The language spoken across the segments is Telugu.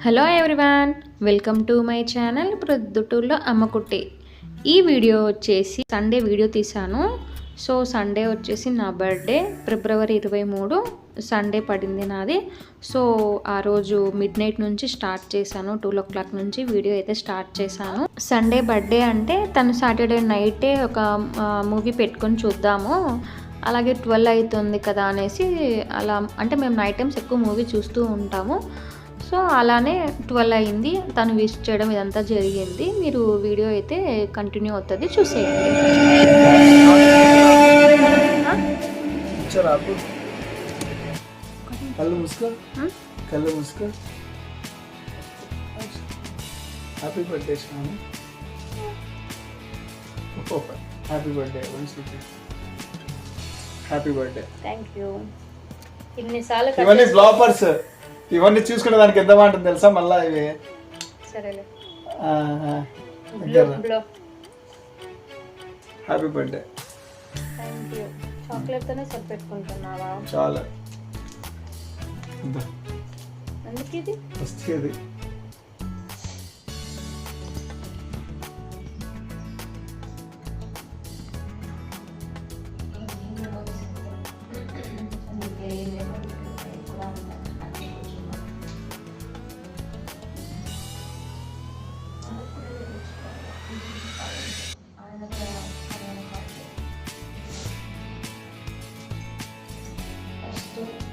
Hello everyone, welcome to my channel ప్రొద్దుటూరులో అమ్మకుట్టి. ఈ వీడియో వచ్చేసి సండే వీడియో తీశాను. సో సండే వచ్చేసి నా బర్త్డే ఫిబ్రవరి 23 సండే పడింది నాది. సో ఆ రోజు మిడ్ నైట్ నుంచి స్టార్ట్ చేశాను, 2 o'clock నుంచి వీడియో అయితే స్టార్ట్ చేశాను. సండే బర్త్డే అంటే తను సాటర్డే నైటే ఒక మూవీ పెట్టుకొని చూద్దాము, అలాగే 12 అవుతుంది కదా అనేసి అలా, అంటే మేము నైట్ టైమ్స్ ఎక్కువ మూవీ చూస్తూ ఉంటాము. సో అలానే 12 అయింది, తను విష్ చేయడం ఇదంతా జరిగింది. మీరు వీడియో అయితే కంటిన్యూ అవుతుంది, చూసేయండి. Happy birthday Shravani. Happy birthday happy birthday. Thank you. ఇన్నిసార్లు ఇవన్నీ బ్లాపర్స్, ఇవన్నీ చూసుకునే దానికి ఎంత బాగుంటుంది తెలుసా. మళ్ళా ఇవి సరేలే. Happy birthday. Thank you. Chocolate తోనే సరిపెట్టుకుంటున్నావా? చాలా అందుకే ఇది వస్తుంది.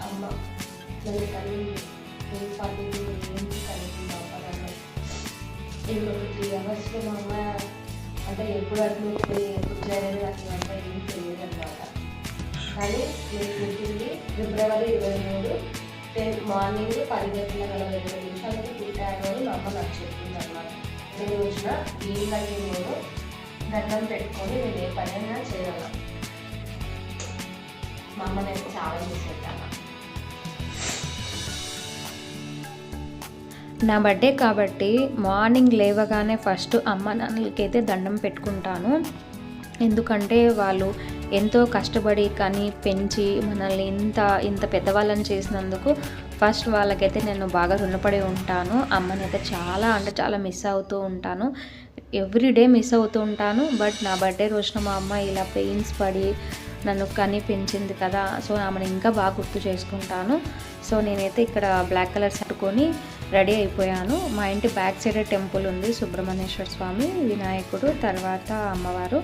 అమ్మ నేను కలిగి నేను పల్లెలు ఏంటి కలిగి లోపల ఇంకొక 3 hours మా అమ్మ అంటే ఎప్పుడు అట్లా ఎప్పుడు చేయాలని అట్లా అంతా ఏం తెలియదు అనమాట. కానీ నేను పుట్టింది ఫిబ్రవరి 23 మార్నింగ్ 10:20 పుట్టాను. మా అమ్మ నాకు చెప్పింది అనమాట. నేను వచ్చిన వీళ్ళకి నేను దండం పెట్టుకొని నేను ఏ పనైనా చేయగలను. మా అమ్మ నేను చాలా చేసేటాను. నా బర్త్డే కాబట్టి మార్నింగ్ లేవగానే ఫస్ట్ అమ్మ నాన్నలకైతే దండం పెట్టుకుంటాను. ఎందుకంటే వాళ్ళు ఎంతో కష్టపడి కానీ పెంచి మనల్ని ఇంత పెద్దవాళ్ళని చేసినందుకు ఫస్ట్ వాళ్ళకైతే నేను బాగా రుణపడి ఉంటాను. అమ్మని అయితే చాలా అంటే చాలా మిస్ అవుతూ ఉంటాను, ఎవ్రీడే మిస్ అవుతూ ఉంటాను. బట్ నా బర్త్డే రోజున మా అమ్మ ఇలా పెయిన్స్ పడి నన్ను కని పెంచింది కదా, సో ఆమెను ఇంకా బాగా గుర్తు చేసుకుంటాను. సో నేనైతే ఇక్కడ బ్లాక్ కలర్ కట్టుకొని రెడీ అయిపోయాను. మా ఇంటి బ్యాక్ సైడ్ టెంపుల్ ఉంది, సుబ్రహ్మణ్యేశ్వర స్వామి, వినాయకుడు, తర్వాత అమ్మవారు.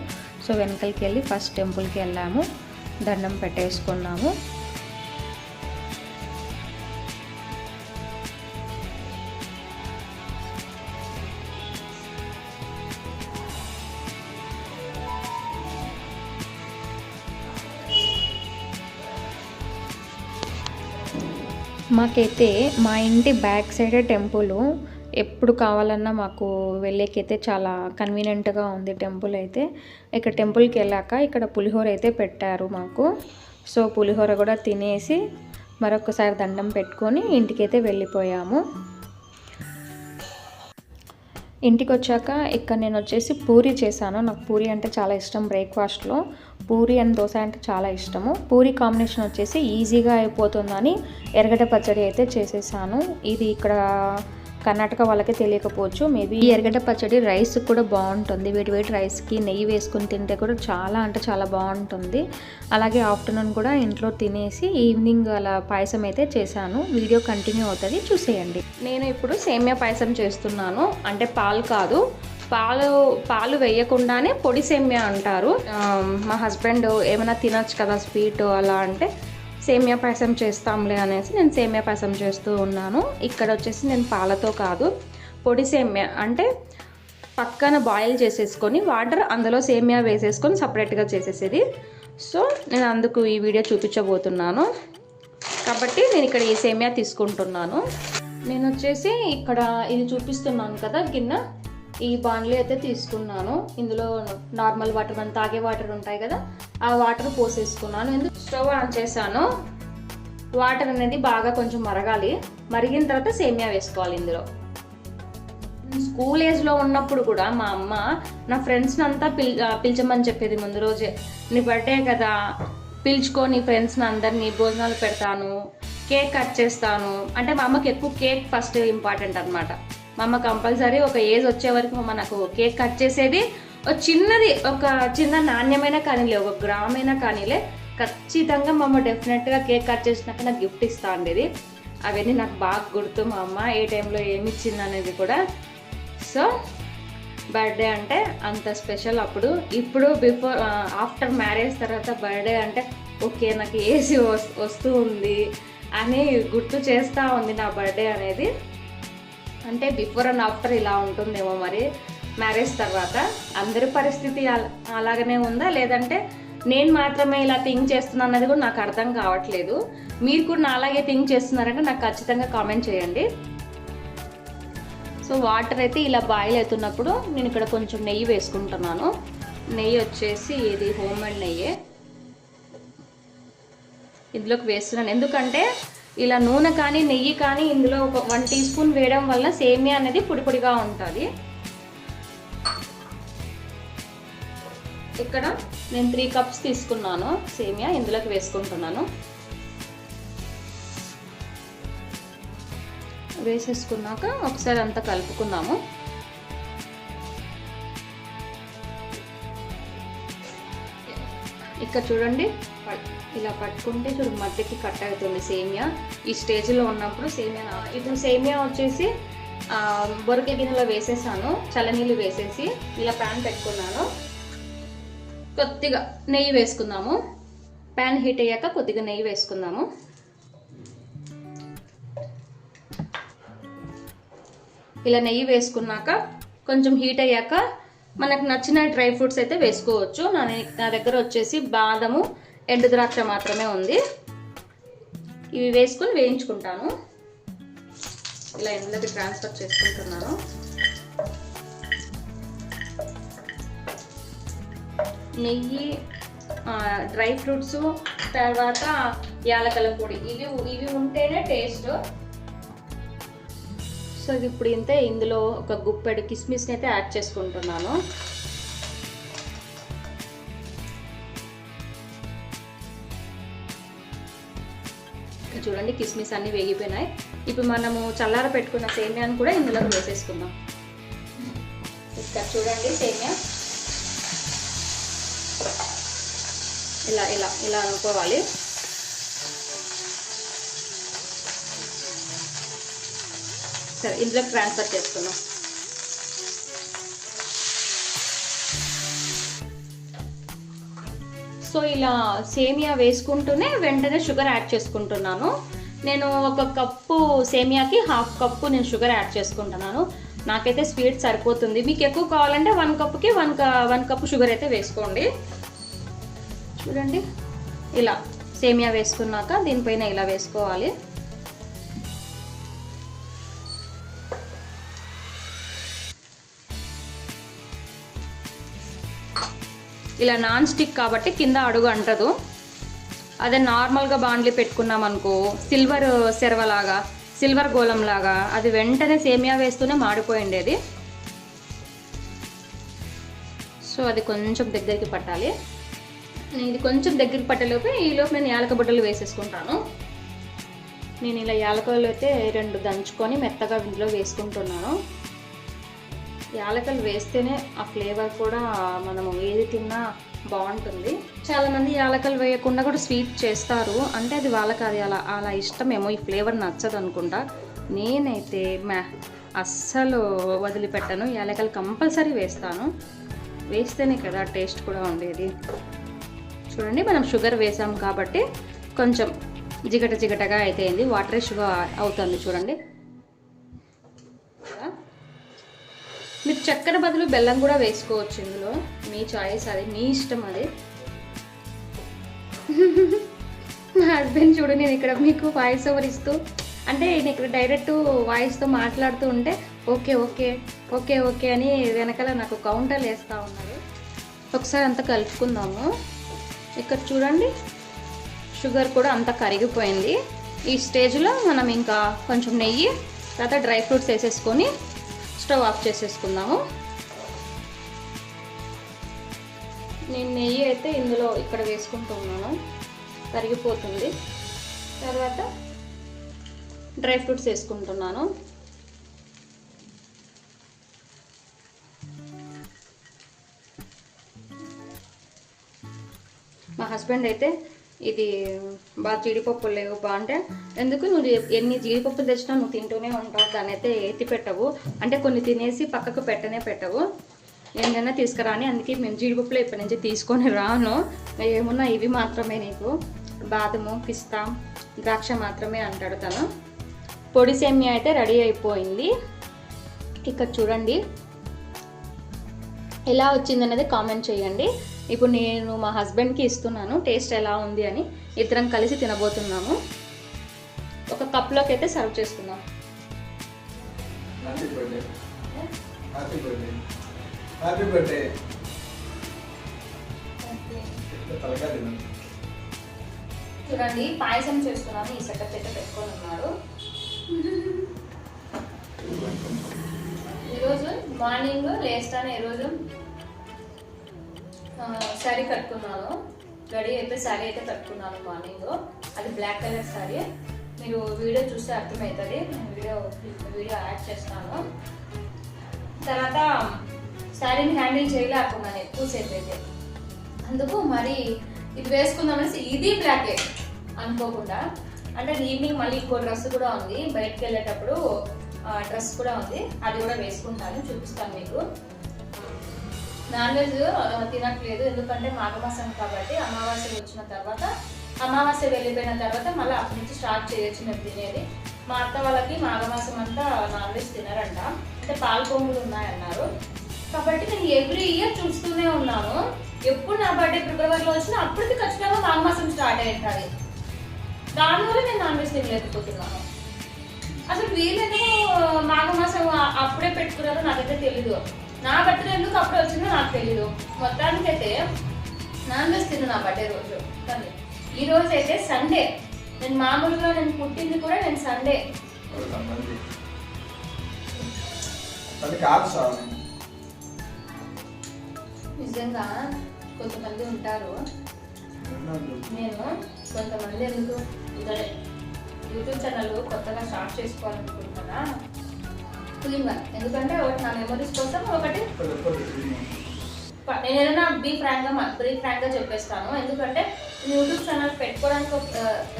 సో వెనకలికి వెళ్ళి ఫస్ట్ టెంపుల్కి వెళ్ళాము, దండం పెట్టేసుకున్నాము. మాకైతే మా ఇంటి బ్యాక్ సైడ్ టెంపుల్ ఎప్పుడు కావాలన్నా మాకు వెళ్ళేకైతే చాలా కన్వీనియంట్గా ఉంది టెంపుల్ అయితే. ఇక్కడ టెంపుల్కి వెళ్ళాక ఇక్కడ పులిహోర అయితే పెట్టారు మాకు. సో పులిహోర కూడా తినేసి మరొకసారి దండం పెట్టుకొని ఇంటికైతే వెళ్ళిపోయాము. ఇంటికి వచ్చాక ఇక్కడ నేను వచ్చేసి పూరి చేశాను. నాకు పూరి అంటే చాలా ఇష్టం. బ్రేక్ఫాస్ట్లో పూరి అండ్ దోశ అంటే చాలా ఇష్టము. పూరి కాంబినేషన్ వచ్చేసి ఈజీగా అయిపోతుందని ఎర్రగడ్డ పచ్చడి అయితే చేసేసాను. ఇది ఇక్కడ కర్ణాటక వాళ్ళకి తెలియకపోవచ్చు మేబీ. ఈ ఎర్రగడ్డ పచ్చడి రైస్ కూడా బాగుంటుంది, వేటి రైస్కి నెయ్యి వేసుకుని తింటే కూడా చాలా అంటే చాలా బాగుంటుంది. అలాగే ఆఫ్టర్నూన్ కూడా ఇంట్లో తినేసి ఈవినింగ్ అలా పాయసం అయితే చేశాను. వీడియో కంటిన్యూ అవుతుంది, చూసేయండి. నేను ఇప్పుడు సేమియా పాయసం చేస్తున్నాను. అంటే పాలు కాదు, పాలు వేయకుండానే పొడి సేమియా అంటారు. మా హస్బెండ్ ఏమైనా తినచ్చు కదా స్వీట్ అలా అంటే సేమియా పాయసం చేస్తాంలే అనేసి నేను సేమియా పాయసం చేస్తూ ఉన్నాను. ఇక్కడ వచ్చేసి నేను పాలతో కాదు, పొడి సేమియా అంటే పక్కన బాయిల్ చేసేసుకొని వాటర్ అందులో సేమియా వేసేసుకొని సపరేట్గా చేసేసేది. సో నేను అందుకు ఈ వీడియో చూపించబోతున్నాను కాబట్టి నేను ఇక్కడ ఈ సేమియా తీసుకుంటున్నాను. నేను వచ్చేసి ఇక్కడ ఇది చూపిస్తున్నాను కదా గిన్నె, ఈ బాండ్లీ అయితే తీసుకున్నాను. ఇందులో నార్మల్ వాటర్, మనం తాగే వాటర్ ఉంటాయి కదా, ఆ వాటర్ పోసేసుకున్నాను. స్టవ్ ఆన్ చేశాను. వాటర్ అనేది బాగా కొంచెం మరగాలి. మరిగిన తర్వాత సేమియా వేసుకోవాలి ఇందులో. స్కూల్ ఏజ్లో ఉన్నప్పుడు కూడా మా అమ్మ నా ఫ్రెండ్స్ని అంతా పిలిచమని చెప్పేది ముందు రోజే. నీ బర్త్డే కదా, పిలుచుకొని ఫ్రెండ్స్ని అందరినీ భోజనాలు పెడతాను, కేక్ కట్ చేస్తాను. అంటే మా అమ్మకి ఎక్కువ కేక్ ఫస్ట్ ఇంపార్టెంట్ అనమాట. మా అమ్మ కంపల్సరీ ఒక ఏజ్ వచ్చే వరకు మనకు కేక్ కట్ చేసేది. ఒక చిన్నది, ఒక చిన్న నాణ్యమైన కానీలే, 1 గ్రామైనా కానీలే, ఖచ్చితంగా మా అమ్మ డెఫినెట్గా కేక్ కట్ చేసినాక నాకు గిఫ్ట్ ఇస్తా ఉండేది. అవన్నీ నాకు బాగా గుర్తు, మా అమ్మ ఏ టైంలో ఏమి ఇచ్చింది అనేది కూడా. సో బర్త్డే అంటే అంత స్పెషల్ అప్పుడు. ఇప్పుడు బిఫోర్ ఆఫ్టర్ మ్యారేజ్ తర్వాత బర్త్డే అంటే ఓకే నాకు ఏసీ వస్తూ ఉంది అని గుర్తు చేస్తూ ఉంది నా బర్త్డే అనేది. అంటే బిఫోర్ అండ్ ఆఫ్టర్ ఇలా ఉంటుందేమో మరి మ్యారేజ్ తర్వాత. అందరి పరిస్థితి అలాగనే ఉందా, లేదంటే నేను మాత్రమే ఇలా థింక్ చేస్తున్నాను అన్నది కూడా నాకు అర్థం కావట్లేదు. మీరు కూడా నా అలాగే థింక్ చేస్తున్నారంటే నాకు ఖచ్చితంగా కామెంట్ చేయండి. సో వాటర్ అయితే ఇలా బాయిల్ అవుతున్నప్పుడు నేను ఇక్కడ కొంచెం నెయ్యి వేసుకుంటున్నాను. నెయ్యి వచ్చేసి ఇది హోమ్ మేడ్ నెయ్యి ఇందులోకి వేస్తున్నాను. ఎందుకంటే ఇలా నూనె కానీ నెయ్యి కానీ ఇందులో ఒక 1 టీ స్పూన్ వేయడం వల్ల సేమియా అనేది పొడి పొడిగా ఉంటుంది. ఇక్కడ నేను 3 కప్స్ తీసుకున్నాను సేమియా, ఇందులోకి వేసుకుంటున్నాను. వేసేసుకున్నాక ఒకసారి అంతా కలుపుకుందాము. ఇక్కడ చూడండి ఇలా పట్టుకుంటే చూడు మధ్యకి కట్ అవుతుంది సేమియా. ఈ స్టేజ్లో ఉన్నప్పుడు సేమియా, ఇప్పుడు సేమియా వచ్చేసి బొరకే గిన్నెలో వేసేసాను. చల్లనీళ్ళు వేసేసి ఇలా ప్యాన్ పెట్టుకున్నాను. కొద్దిగా నెయ్యి వేసుకుందాము. ప్యాన్ హీట్ అయ్యాక కొద్దిగా నెయ్యి వేసుకుందాము. ఇలా నెయ్యి వేసుకున్నాక కొంచెం హీట్ అయ్యాక మనకు నచ్చిన డ్రై ఫ్రూట్స్ అయితే వేసుకోవచ్చు. నా దగ్గర వచ్చేసి బాదము, ఎండు ద్రాక్ష మాత్రమే ఉంది. ఇవి వేసుకొని వేయించుకుంటాను. ఇలా ఇందులోకి ట్రాన్స్ఫర్ చేసుకుంటున్నాను. నెయ్యి, డ్రై ఫ్రూట్స్, తర్వాత యాలకల పొడి, ఇవి ఉంటేనే టేస్ట్. సో ఇది ఇప్పుడు ఇంతే. ఇందులో ఒక గుప్పెడు కిస్మిస్ని అయితే యాడ్ చేసుకుంటున్నాను. చూడండి కిస్మిస్ అన్ని వేగిపోయినాయి. ఇప్పుడు మనము చల్లార పెట్టుకున్న సేమియాను కూడా ఇందులో వేసేసుకుందాం. ఇక్కడ చూడండి సేమియా ఇలా ఇలా ఇలా అనుకోవాలి. సరే ఇందులో ట్రాన్స్ఫర్ చేసుకుందాం. సో ఇలా సేమియా వేసుకుంటూనే వెంటనే షుగర్ యాడ్ చేసుకుంటున్నాను. నేను 1 కప్పు సేమియాకి 1/2 కప్పు నేను షుగర్ యాడ్ చేసుకుంటున్నాను. నాకైతే స్వీట్ సరిపోతుంది. మీకు ఎక్కువ కావాలంటే 1 కప్పుకి 1 కప్పు షుగర్ అయితే వేసుకోండి. చూడండి ఇలా సేమియా వేసుకున్నాక దీనిపైన ఇలా వేసుకోవాలి. ఇలా నాన్ స్టిక్ కాబట్టి కింద అడుగు అంటదు. అదే నార్మల్గా బాండ్లీ పెట్టుకున్నాం అనుకో సిల్వర్ సెరవలాగా, సిల్వర్ గోళంలాగా అది వెంటనే సేమియా వేస్తూనే మాడిపోయిండేది. సో అది కొంచెం దగ్గరికి పట్టాలి. ఇది కొంచెం దగ్గరికి పట్టేలోపు ఈలోపు నేను యాలక బుడ్డలు వేసేసుకుంటాను. నేను ఇలా యాలకలు అయితే 2 దంచుకొని మెత్తగా ఇందులో వేసుకుంటున్నాను. యాలకలు వేస్తేనే ఆ ఫ్లేవర్ కూడా మనము ఏది తిన్నా బాగుంటుంది. చాలామంది యాలకలు వేయకుండా కూడా స్వీట్ చేస్తారు. అంటే అది వాళ్ళకి అది అలా ఇష్టమేమో, ఈ ఫ్లేవర్ నచ్చదు అనుకుంటా. నేనైతే అస్సలు వదిలిపెట్టను. యాలకలు కంపల్సరీ వేస్తాను. వేస్తేనే కదా టేస్ట్ కూడా ఉండేది. చూడండి మనం షుగర్ వేసాం కాబట్టి కొంచెం జిగటగా అయితే వాటర్ షుగర్ అవుతుంది. చూడండి మీరు చక్కెర బదులు బెల్లం కూడా వేసుకోవచ్చు. ఇందులో మీ చాయిస్, అది మీ ఇష్టం. అది మా హస్బెండ్ చూడు నేను ఇక్కడ మీకు వాయిస్ ఓవర్ ఇస్తూ, అంటే నేను ఇక్కడ డైరెక్ట్ వాయిస్తో మాట్లాడుతూ ఉంటే ఓకే ఓకే ఓకే ఓకే అని వెనకాల నాకు కౌంటర్లు వేస్తూ ఉన్నారు. ఒకసారి అంతా కలుపుకుందాము. ఇక్కడ చూడండి షుగర్ కూడా అంతా కరిగిపోయింది. ఈ స్టేజ్లో మనం ఇంకా కొంచెం నెయ్యి, తర్వాత డ్రై ఫ్రూట్స్ వేసేసుకొని స్టవ్ ఆఫ్ చేసేసుకుందాము. నేను నెయ్యి అయితే ఇందులో ఇక్కడ వేసుకుంటున్నాను, కరిగిపోతుంది. తర్వాత డ్రై ఫ్రూట్స్ వేసుకుంటున్నాను. మా హస్బెండ్ అయితే ఇది బాగా జీడిపప్పులు లేవు బా అంటే, ఎందుకు నువ్వు ఎన్ని జీడిపప్పులు తెచ్చినా నువ్వు తింటూనే ఉంటావు, దాన్ని అయితే ఎత్తి పెట్టవు అంటే కొన్ని తినేసి పక్కకు పెట్టవు, ఏంటైనా తీసుకురాని, అందుకే మేము జీడిపప్పులు ఇప్పటి నుంచి తీసుకొని రాను, ఏమున్నా ఇవి మాత్రమే నీకు, బాదము పిస్తా ద్రాక్ష మాత్రమే అంటాడు తను. పొడి సేమియా అయితే రెడీ అయిపోయింది. ఇక్కడ చూడండి ఎలా వచ్చిందనేది కామెంట్ చేయండి. ఇప్పుడు నేను మా హస్బెండ్కి ఇస్తున్నాను టేస్ట్ ఎలా ఉంది అని, ఇద్దరం కలిసి తినబోతున్నాము. ఒక కప్లోకి అయితే సర్వ్ చేస్తున్నాం. Happy birthday, happy birthday, happy birthday. తలగా తిన్నాను. చూడండి పాయసం చేస్తున్నాను, ఈ సెటప్ అయితే పెట్టుకొని ఉన్నాడు. ఈరోజు మార్నింగ్ లేస్తాను, ఈరోజు శారీ కట్టుకున్నాను, రెడీ అయితే శారీ అయితే కట్టుకున్నాను మార్నింగ్. అది బ్లాక్ కలర్ శారీ, మీరు వీడియో చూస్తే అర్థమవుతుంది, నేను వీడియో యాడ్ చేస్తాను. తర్వాత శారీని హ్యాండిల్ చేయలేకున్నాను ఎక్కువసేపు అయితే, అందుకు మరి ఇది వేసుకుందామనేసి ఇది బ్లాకే అనుకోకుండా, అంటే ఈవినింగ్ మళ్ళీ ఇంకో డ్రెస్ కూడా ఉంది, బయటకు వెళ్ళేటప్పుడు డ్రెస్ కూడా ఉంది, అది కూడా వేసుకుంటాను, చూపిస్తాను మీకు. నాన్ వెజ్ తినట్లేదు, ఎందుకంటే మాఘమాసం కాబట్టి అమావాస్య వచ్చిన తర్వాత, అమావాస్య వెళ్ళిపోయిన తర్వాత మళ్ళీ అప్పటి నుంచి స్టార్ట్ చేయొచ్చు మేము తినేది. మా అత్త వాళ్ళకి మాఘమాసం అంతా నాన్ వెజ్ తినరంట, అంటే పాలు పొంగులు ఉన్నాయన్నారు. కాబట్టి నేను ఎవ్రీ ఇయర్ చూస్తూనే ఉన్నాను, ఎప్పుడు నా బర్త్డే ఫిబ్రవరిలో వచ్చినా అప్పటికి ఖచ్చితంగా మాఘమాసం స్టార్ట్ అయ్యింది. దానివల్ల నేను నాన్ వెజ్ తినలేకపోతున్నాను. అసలు వీళ్ళేమో మాఘమాసం అప్పుడే పెట్టుకున్నారో నాకైతే తెలీదు, నా బర్త్డే ఎందుకు అప్పుడే వచ్చిందో నాకు తెలీదు. మొత్తానికైతే నాన్ వెజ్ తిను నా బర్త్డే రోజు. కానీ ఈ రోజు అయితే సండే, నేను మామూలుగా నేను పుట్టింది కూడా నేను సండే. నిజంగా కొంతమంది ఉంటారు, నేను కొంతమంది ఎందుకు యూట్యూబ్ ఛానల్ కొత్తగా స్టార్ట్ చేసుకోవాలనుకుంటున్నా, ఎందుకంటే ఒకటి నా మెమరీస్ కోసం, ఒకటి నేను ఏదైనా బ్రీఫ్ ఫ్రాంక్గా చెప్పేస్తాను. ఎందుకంటే యూట్యూబ్ ఛానల్ పెట్టుకోవడానికి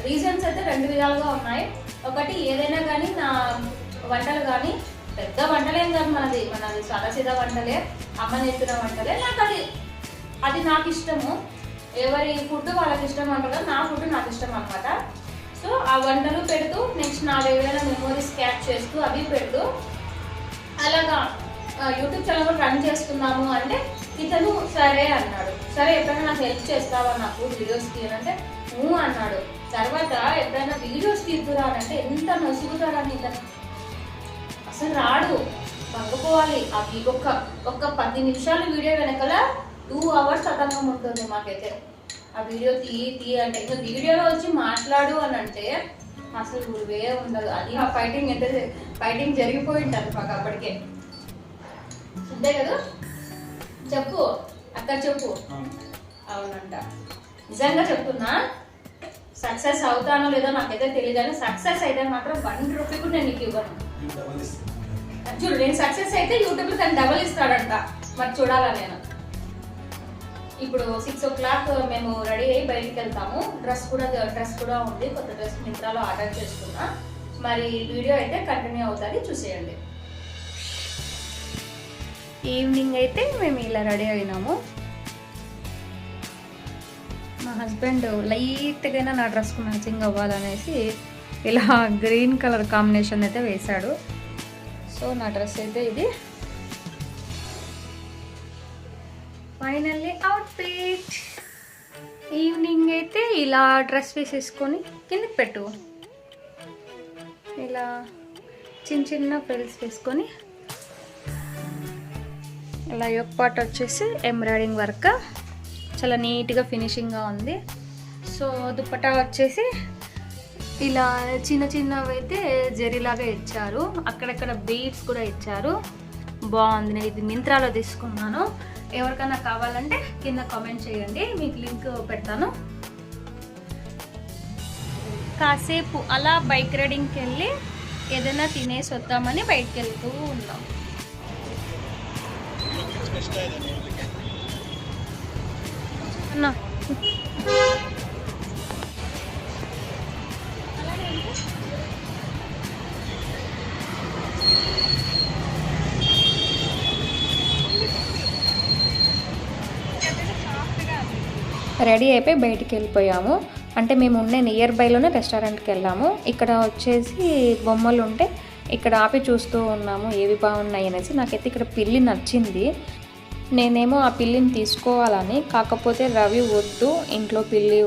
రీజన్స్ అయితే రెండు విధాలుగా ఉన్నాయి. ఒకటి ఏదైనా కానీ నా వంటలు కానీ, పెద్ద వంటలేం కాదు మనది సదాసీదా వంటలే, అమ్మ నేర్పిన వంటలే, నాకు అది నాకు ఇష్టము. ఎవరి ఫుడ్ వాళ్ళకి ఇష్టం అంటారు, నా ఫుడ్ నాకు ఇష్టం అనమాట. సో ఆ వంటలు పెడుతూ నెక్స్ట్ నా ఏదైనా మెమోరీస్ క్యాచ్ చేస్తూ అవి పెడుతూ అలాగా యూట్యూబ్ ఛానల్ కూడా రన్ చేసుకున్నాము. అంటే ఇతను సరే అన్నాడు, సరే ఎప్పుడైనా నాకు హెల్ప్ చేస్తావా నాకు వీడియోస్ తీయాలంటే అన్నాడు. తర్వాత ఎప్పుడైనా వీడియోస్ తీద్దురా అంటే ఎంత నసుగుతాడని ఇతను, అసలు రాడు, పండుకోవాలి. అది ఒక్క 10 నిమిషాలు వీడియో వెనకాల 2 hours అటంకం ఉంటుంది మాకైతే. ఆ వీడియో తీ అంటే ఇంకా వీడియోలో వచ్చి మాట్లాడు అని అంటే అసలు గురువే ఉండదు. అది ఆ ఫైటింగ్ జరిగిపోయి ఉంటుంది మాకు అప్పటికే. అంతే కదా, చెప్పు అక్క చెప్పు. అవునంట, నిజంగా చెప్తున్నా, సక్సెస్ అవుతానో లేదో నాకైతే తెలియదు, కానీ సక్సెస్ అయితే మాత్రం 1 రూపీ కూడా నేను నీకు ఇవ్వను. చూడు, నేను సక్సెస్ అయితే యూట్యూబ్లో తను డబల్ ఇస్తాడంట, మరి చూడాలా నేను. ఇప్పుడు 6 o'clock మేము రెడీ అయ్యి బయటికి వెళ్తాము. డ్రెస్ కూడా ఉంది, కొత్త డ్రెస్ మింత్రాలో ఆర్డర్ చేసుకున్నా. మరి వీడియో అయితే కంటిన్యూ అవుతుంది, చూసేయండి. ఈవినింగ్ అయితే మేము ఇలా రెడీ అయినాము. మా హస్బెండ్ లైట్గా నా డ్రెస్కు మ్యాచింగ్ అవ్వాలనేసి ఇలా గ్రీన్ కలర్ కాంబినేషన్ అయితే వేశాడు. సో నా డ్రెస్ అయితే ఇది ఫైనల్లీ అవుట్ఫిట్. ఈవినింగ్ అయితే ఇలా డ్రెస్ వేసేసుకొని కిందకి పెట్టు, ఇలా చిన్న ఫ్రిల్స్ వేసుకొని, ఇలా యొక్క పార్ట్ వచ్చేసి ఎంబ్రాయిడింగ్ వర్క్ చాలా నీట్గా ఫినిషింగ్గా ఉంది. సో దుపట్టా వచ్చేసి ఇలా చిన్నవి అయితే జరీలాగా ఇచ్చారు, అక్కడక్కడ బీడ్స్ కూడా ఇచ్చారు, బాగుంది. నేను ఇది మింత్రాలో తీసుకున్నాను. ఎవరికైనా కావాలంటే కింద కామెంట్ చేయండి, మీకు లింక్ పెడతాను. కాసేపు అలా బైక్ రైడింగ్కి వెళ్ళి ఏదైనా తినేసి వద్దామని బయటకు వెళ్తూ ఉన్నాం. అన్నా రెడీ అయిపోయి బయటికి వెళ్ళిపోయాము. అంటే మేము ఉండే నియర్ బైలోనే రెస్టారెంట్కి వెళ్ళాము. ఇక్కడ వచ్చేసి బొమ్మలు ఉంటే ఇక్కడ ఆపి చూస్తూ ఉన్నాము ఏవి బాగున్నాయి అనేసి. నాకైతే ఇక్కడ పిల్లి నచ్చింది. నేనేమో ఆ పిల్లిని తీసుకోవాలని, కాకపోతే రవి వద్దు, ఇంట్లో పిల్లి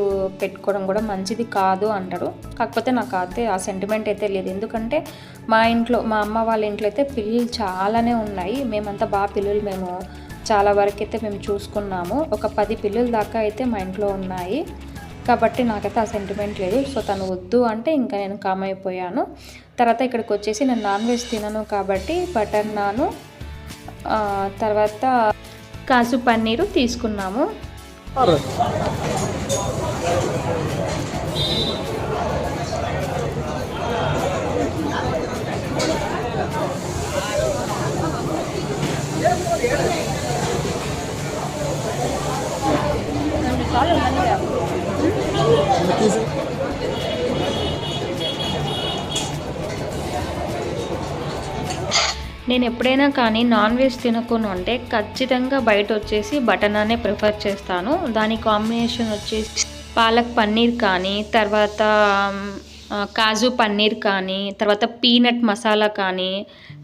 పెట్టుకోవడం కూడా మంచిది కాదు అంటాడు. కాకపోతే నాకు అయితే ఆ సెంటిమెంట్ అయితే లేదు. ఎందుకంటే మా అమ్మ వాళ్ళ ఇంట్లో అయితే పిల్లులు చాలానే ఉన్నాయి. మేమంతా బాగా పిల్లులు మేము చాలా వరకు అయితే మేము చూసుకున్నాము. ఒక 10 పిల్లుల దాకా అయితే మా ఇంట్లో ఉన్నాయి. కాబట్టి నాకైతే ఆ సెంటిమెంట్ లేదు. సో తను వద్దు అంటే ఇంకా నేను కామ్ అయిపోయాను. తర్వాత ఇక్కడికి వచ్చేసి నేను నాన్ వెజ్ తినను కాబట్టి బటర్ నాను, తర్వాత కాజు పన్నీరు తీసుకున్నాము. నేను ఎప్పుడైనా కానీ నాన్ వెజ్ తినకుండా ఉంటే ఖచ్చితంగా బయట వచ్చేసి బటర్ నానే ప్రిఫర్ చేస్తాను. దాని కాంబినేషన్ వచ్చేసి పాలక్ పన్నీర్ కానీ, తర్వాత కాజు పన్నీర్ కానీ, తర్వాత పీనట్ మసాలా కానీ,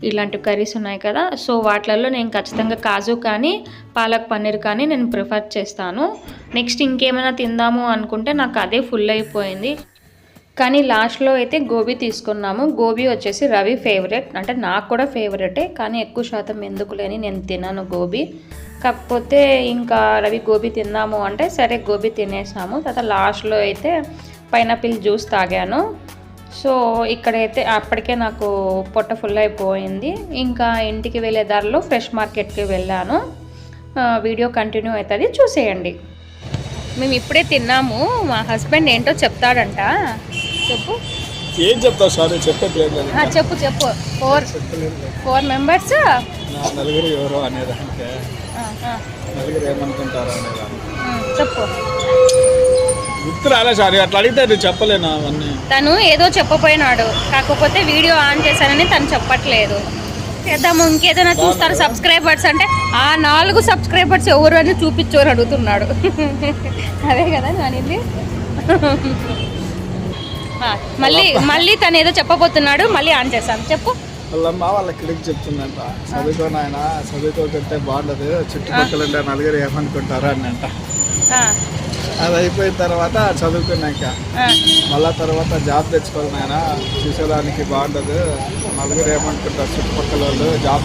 ఇలాంటి కర్రీస్ ఉన్నాయి కదా. సో వాటిలలో నేను ఖచ్చితంగా కాజు కానీ పాలక్ పన్నీర్ కానీ నేను ప్రిఫర్ చేస్తాను. నెక్స్ట్ ఇంకేమైనా తిందాము అనుకుంటే నాకు అదే ఫుల్ అయిపోయింది. కానీ లాస్ట్లో అయితే గోబీ తీసుకున్నాము. గోబీ వచ్చేసి రవి ఫేవరెట్, అంటే నాకు కూడా ఫేవరెటే, కానీ ఎక్కువ శాతం ఎందుకు లేని నేను తిన్నాను గోబీ. కాకపోతే ఇంకా రవి గోబీ తిందాము అంటే సరే గోబీ తినేసాము. తర్వాత లాస్ట్లో అయితే పైనాపిల్ జ్యూస్ తాగాను. సో ఇక్కడైతే అప్పటికే నాకు పొట్ట ఫుల్ అయిపోయింది. ఇంకా ఇంటికి వెళ్ళే దారిలో ఫ్రెష్ మార్కెట్కి వెళ్ళాను. వీడియో కంటిన్యూ అవుతుంది, చూసేయండి. మేము ఇప్పుడే తిన్నాము. మా హస్బెండ్ ఏంటో చెప్తాడంట. చెప్పు. ఏం చెప్తావు? సారీ చెప్పట్లేదు. చెప్పు. 4 మెంబర్స్ నలుగురు ఎవరో అనేదానికి, నలుగురు ఏమనుకుంటారో అనేదాన్ని చెప్పు. గుర్తు రాలే సారీ, అట్లా అడిగితే నేను చెప్పలేను అవన్నీ. తను ఏదో చెప్పపోయినాడు, కాకపోతే వీడియో ఆన్ చేశానని తను చెప్పట్లేదు. చేద్దాము, ఇంకేదైనా చూస్తారు సబ్స్క్రైబర్స్ అంటే ఆ 4 సబ్స్క్రైబర్స్ ఎవరు అని చూపించోరు అడుగుతున్నాడు. అదే కదా నానింది. మళ్ళీ తను ఏదో చెప్పబోతున్నాడు, మళ్ళీ ఆన్ చేస్తాను. చెప్పు. వాళ్ళమ్మ వాళ్ళ కిడికి చెప్తుందంట, చదువుకోని ఆయన చదువుకోకుంటే బాగుండదు, చుట్టుపక్కల ఉండే నలుగురు ఏమనుకుంటారు అని అంట. అది అయిపోయిన తర్వాత చదువుకున్నాక మళ్ళా తర్వాత జాబ్ తెచ్చుకోవాలి ఆయన, చూసేదానికి బాగుండదు, నలుగురు ఏమనుకుంటారు చుట్టుపక్కల వాళ్ళు, జాబ్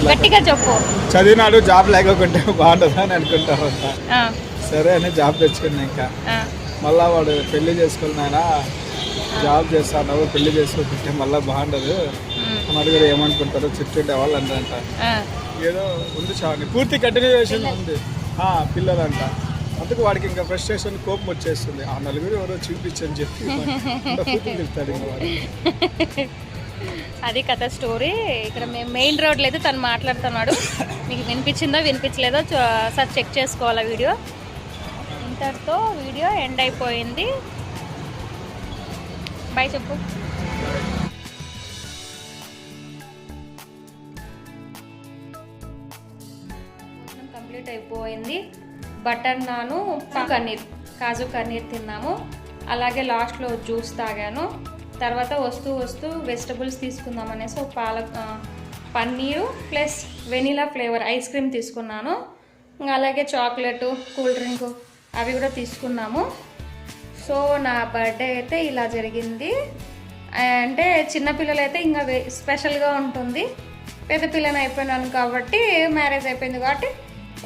చదివినాడు జాబ్ లేకుంటే బాగుండదు అని అనుకుంటారంట. సరే అని జాబ్ తెచ్చుకున్నాక మళ్ళా వాడు పెళ్లి చేసుకోవాలి ఆయన, జాబ్ చేస్తాను పెళ్లి చేసుకోకుంటే మళ్ళీ బాగుండదు, నలుగురు ఏమనుకుంటారు చుట్టూ వాళ్ళు అంట. ఏదో ఉంది చావని పూర్తి కంటిన్యూషన్ ఉంది పిల్లలంట. అందుకు వాడికి ఇంకా ఫ్రస్ట్రేషన్, కోపం వచ్చేస్తుంది. ఆ నలుగురు ఎవరో చూపించని చెప్పి చెప్తాడు ఇంకా వాడు. అది కథ స్టోరీ. ఇక్కడ మేము మెయిన్ రోడ్లో అయితే తను మాట్లాడుతున్నాడు. మీకు వినిపించిందో వినిపించలేదో సార్ చెక్ చేసుకోవాలా. వీడియో ఇంతటితో వీడియో ఎండ్ అయిపోయింది. బాయ్ చెప్పు. కంప్లీట్ అయిపోయింది. బటర్ నాను, కాజు పన్నీర్ తిన్నాము. అలాగే లాస్ట్లో జ్యూస్ తాగాను. తర్వాత వస్తూ వెజిటబుల్స్ తీసుకుందాం అనేసి paneer plus vanilla flavour ice cream తీసుకున్నాను. అలాగే చాక్లెట్, కూల్ డ్రింక్ అవి కూడా తీసుకున్నాము. సో నా బర్త్డే అయితే ఇలా జరిగింది. అంటే చిన్నపిల్లలు అయితే ఇంకా స్పెషల్గా ఉంటుంది. పెద్ద పిల్లని అయిపోయినాను కాబట్టి, మ్యారేజ్ అయిపోయింది కాబట్టి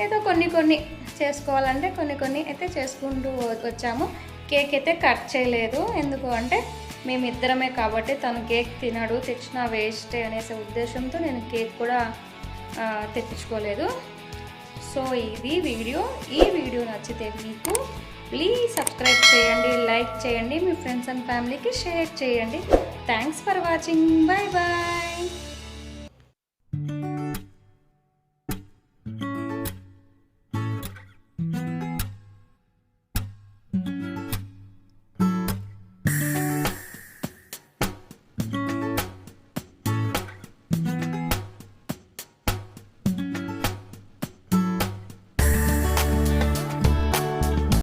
ఏదో కొన్ని చేసుకోవాలంటే కొన్ని అయితే చేసుకుంటూ వచ్చాము. కేక్ అయితే కట్ చేయలేదు, ఎందుకు అంటే మేమిద్దరమే కాబట్టి తను కేక్ తినడు, తెచ్చిన వేస్ట్ అనేసే ఉద్దేశంతో నేను కేక్ కూడా తెప్పించుకోలేదు. సో ఇది వీడియో. ఈ వీడియో నచ్చితే మీకు ప్లీజ్ సబ్స్క్రైబ్ చేయండి, లైక్ చేయండి, మీ ఫ్రెండ్స్ అండ్ ఫ్యామిలీకి షేర్ చేయండి. Thanks for watching. Bye bye.